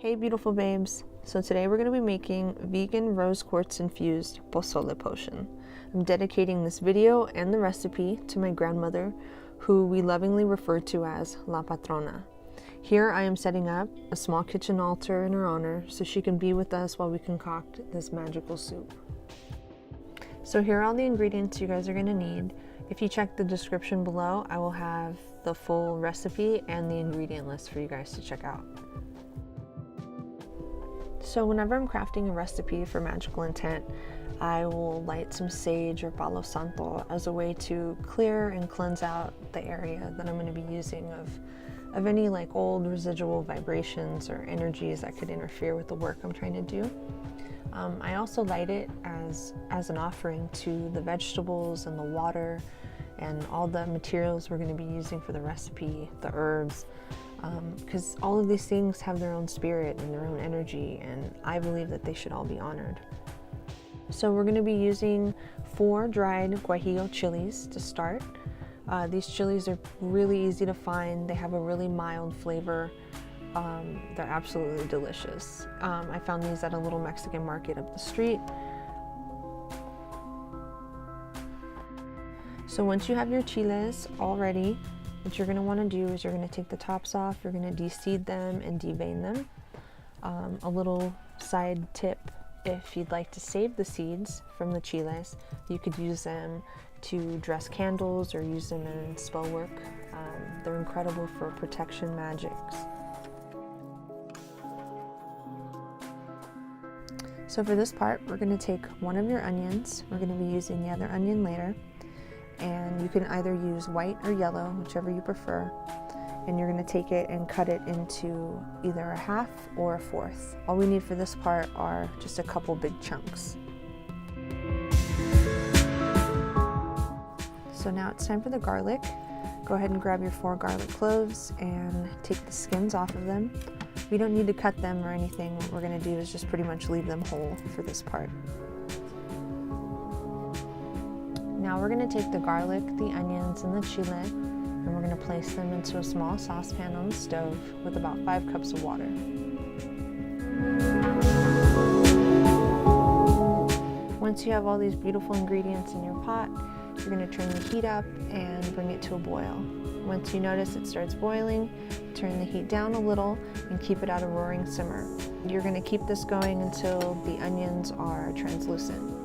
Hey beautiful babes, so today we're going to be making vegan rose quartz infused pozole potion. I'm dedicating this video and the recipe to my grandmother, who we lovingly refer to as La Patrona. Here I am setting up a small kitchen altar in her honor so she can be with us while we concoct this magical soup. So here are all the ingredients you guys are going to need. If you check the description below, I will have the full recipe and the ingredient list for you guys to check out. So whenever I'm crafting a recipe for magical intent, I will light some sage or PALO SANTO as a way to clear and cleanse out the area that I'm going to be using of any like old residual vibrations or energies that could interfere with the work I'm trying to do. I also light it as an offering to the vegetables and the water and all the materials we're going to be using for the recipe, the herbs, because all of these things have their own spirit and their own energy, and I believe that they should all be honored. So we're going to be using 4 dried guajillo chilies to start. These chilies are really easy to find. They have a really mild flavor. They're absolutely delicious. I found these at a little Mexican market up the street. So once you have your chiles all ready, what you're going to want to do is you're going to take the tops off, you're going to de-seed them and devein them. A little side tip, if you'd like to save the seeds from the chiles, you could use them to dress candles or use them in spell work. They're incredible for protection magics. So for this part, we're going to take one of your onions. We're going to be using the other onion later. And you can either use white or yellow, whichever you prefer. And you're going to take it and cut it into either a half or a fourth. All we need for this part are just a couple big chunks. So now it's time for the garlic. Go ahead and grab your 4 garlic cloves and take the skins off of them. We don't need to cut them or anything. What we're going to do is just pretty much leave them whole for this part. Now we're going to take the garlic, the onions, and the chile, and we're going to place them into a small saucepan on the stove with about 5 cups of water. Once you have all these beautiful ingredients in your pot, you're going to turn the heat up and bring it to a boil. Once you notice it starts boiling, turn the heat down a little and keep it at a roaring simmer. You're going to keep this going until the onions are translucent.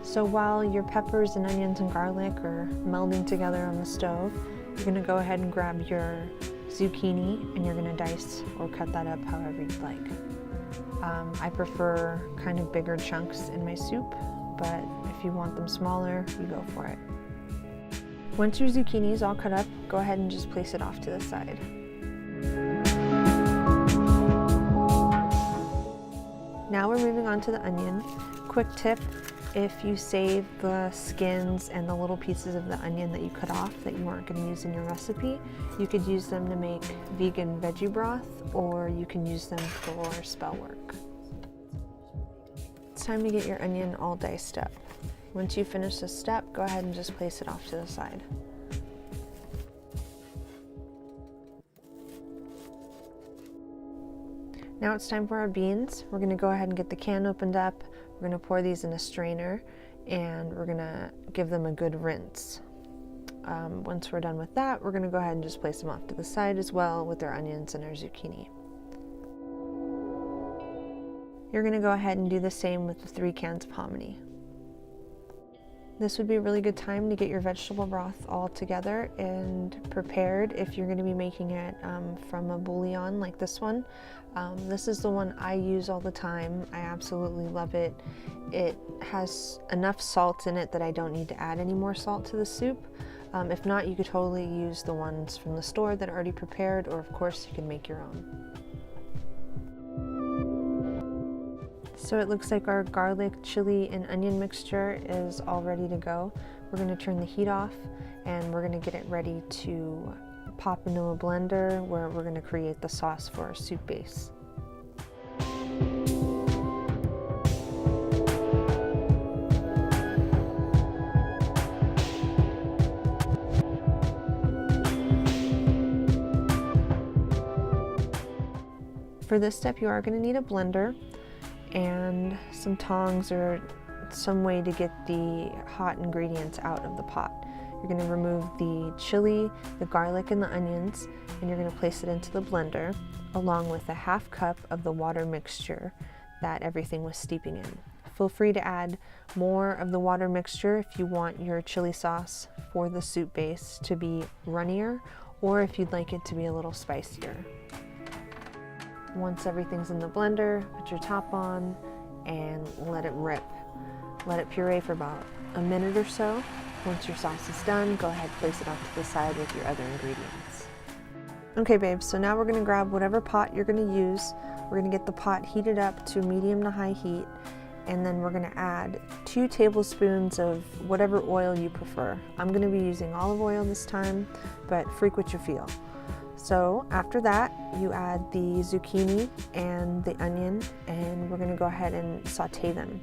So while your peppers and onions and garlic are melding together on the stove, you're going to go ahead and grab your zucchini and you're going to dice or cut that up however you'd like. I prefer kind of bigger chunks in my soup, but if you want them smaller, you go for it. Once your zucchini is all cut up, go ahead and just place it off to the side. Now we're moving on to the onion. Quick tip. If you save the skins and the little pieces of the onion that you cut off that you aren't going to use in your recipe, you could use them to make vegan veggie broth, or you can use them for spell work. It's time to get your onion all diced up. Once you finish this step, go ahead and just place it off to the side. Now it's time for our beans. We're going to go ahead and get the can opened up. We're going to pour these in a strainer and we're going to give them a good rinse. Once we're done with that, we're going to go ahead and just place them off to the side as well with our onions and our zucchini. You're going to go ahead and do the same with the 3 cans of hominy. This would be a really good time to get your vegetable broth all together and prepared if you're going to be making it from a bouillon like this one. This is the one I use all the time. I absolutely love it. It has enough salt in it that I don't need to add any more salt to the soup. If not, you could totally use the ones from the store that are already prepared, or of course you can make your own. So it looks like our garlic, chili, and onion mixture is all ready to go. We're going to turn the heat off and we're going to get it ready to pop into a blender where we're going to create the sauce for our soup base. For this step, you are going to need a blender and some tongs or some way to get the hot ingredients out of the pot. You're going to remove the chili, the garlic, and the onions, and you're going to place it into the blender along with a half cup of the water mixture that everything was steeping in. Feel free to add more of the water mixture if you want your chili sauce for the soup base to be runnier, or if you'd like it to be a little spicier. Once everything's in the blender, put your top on and let it rip. Let it puree for about a minute or so. Once your sauce is done, go ahead, place it off to the side with your other ingredients. Okay babes, so now we're gonna grab whatever pot you're gonna use. We're gonna get the pot heated up to medium to high heat, and then we're gonna add 2 tablespoons of whatever oil you prefer. I'm gonna be using olive oil this time, but freak what you feel. So after that, you add the zucchini and the onion, and we're gonna go ahead and saute them.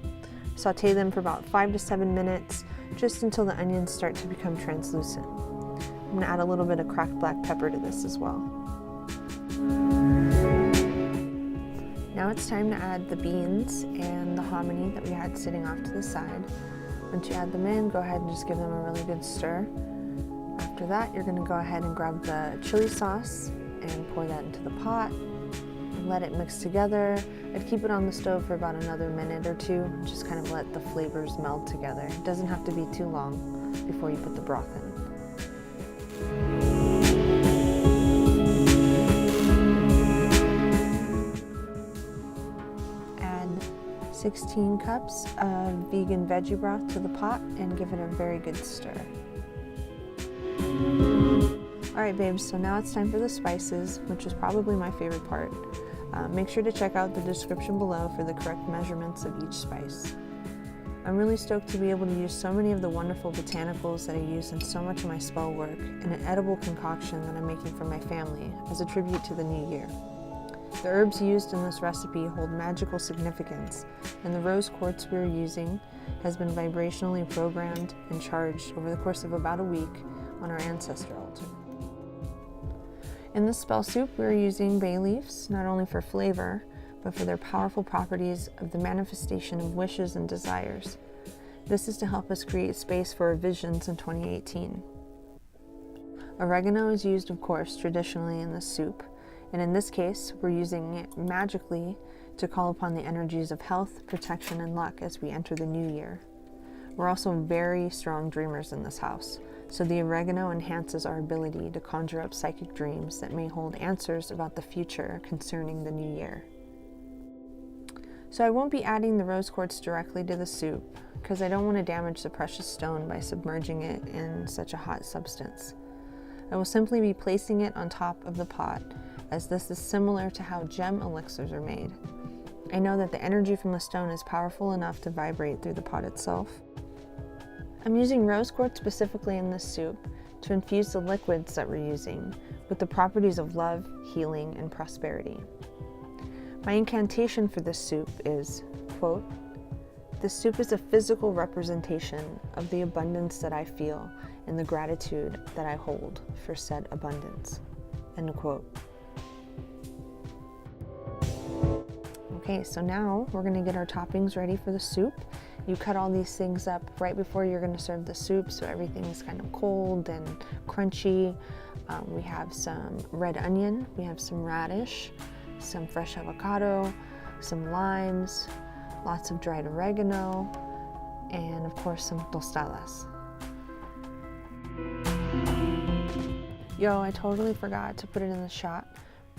Saute them for about 5 to 7 minutes, just until the onions start to become translucent. I'm gonna add a little bit of cracked black pepper to this as well. Now it's time to add the beans and the hominy that we had sitting off to the side. Once you add them in, go ahead and just give them a really good stir. After that, you're gonna go ahead and grab the chili sauce and pour that into the pot and let it mix together. I'd keep it on the stove for about another minute or 2, just kind of let the flavors meld together. It doesn't have to be too long before you put the broth in. Add 16 cups of vegan veggie broth to the pot and give it a very good stir. Alright babes, so now it's time for the spices, which is probably my favorite part. Make sure to check out the description below for the correct measurements of each spice. I'm really stoked to be able to use so many of the wonderful botanicals that I use in so much of my spell work in an edible concoction that I'm making for my family as a tribute to the new year. The herbs used in this recipe hold magical significance, and the rose quartz we are using has been vibrationally programmed and charged over the course of about a week on our ancestor altar. In the spell soup, we're using bay leaves, not only for flavor, but for their powerful properties of the manifestation of wishes and desires. This is to help us create space for our visions in 2018. Oregano is used, of course, traditionally in the soup, and in this case, we're using it magically to call upon the energies of health, protection, and luck as we enter the new year. We're also very strong dreamers in this house, so the oregano enhances our ability to conjure up psychic dreams that may hold answers about the future concerning the new year. So I won't be adding the rose quartz directly to the soup because I don't want to damage the precious stone by submerging it in such a hot substance. I will simply be placing it on top of the pot, as this is similar to how gem elixirs are made. I know that the energy from the stone is powerful enough to vibrate through the pot itself. I'm using rose quartz specifically in this soup to infuse the liquids that we're using with the properties of love, healing, and prosperity. My incantation for this soup is, quote, "This soup is a physical representation of the abundance that I feel and the gratitude that I hold for said abundance," end quote. Okay, so now we're gonna get our toppings ready for the soup. You cut all these things up right before you're gonna serve the soup, so everything is kind of cold and crunchy. We have some red onion, we have some radish, some fresh avocado, some limes, lots of dried oregano, and of course some tostadas. Yo, I totally forgot to put it in the shot,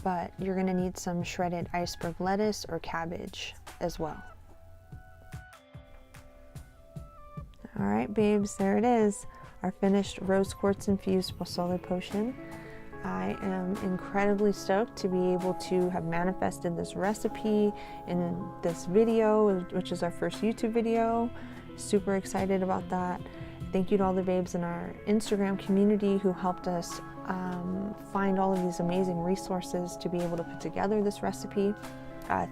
but you're gonna need some shredded iceberg lettuce or cabbage as well. All right, babes, there it is, our finished rose quartz infused pozole potion. I am incredibly stoked to be able to have manifested this recipe in this video, which is our first YouTube video. Super excited about that. Thank you to all the babes in our Instagram community who helped us find all of these amazing resources to be able to put together this recipe.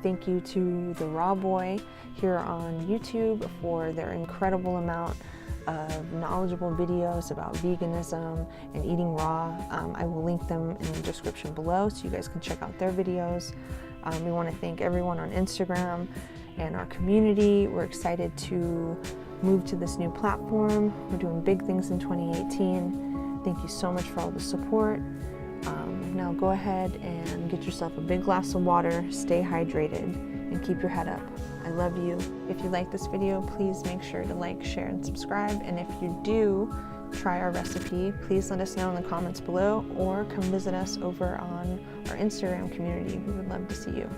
Thank you to the Raw Boy here on YouTube for their incredible amount of knowledgeable videos about veganism and eating raw. I will link them in the description below so you guys can check out their videos. We want to thank everyone on Instagram and our community. We're excited to move to this new platform. We're doing big things in 2018. Thank you so much for all the support. Now go ahead and get yourself a big glass of water, stay hydrated, and keep your head up. I love you. If you like this video, please make sure to like, share, and subscribe. And if you do try our recipe, please let us know in the comments below or come visit us over on our Instagram community. We would love to see you.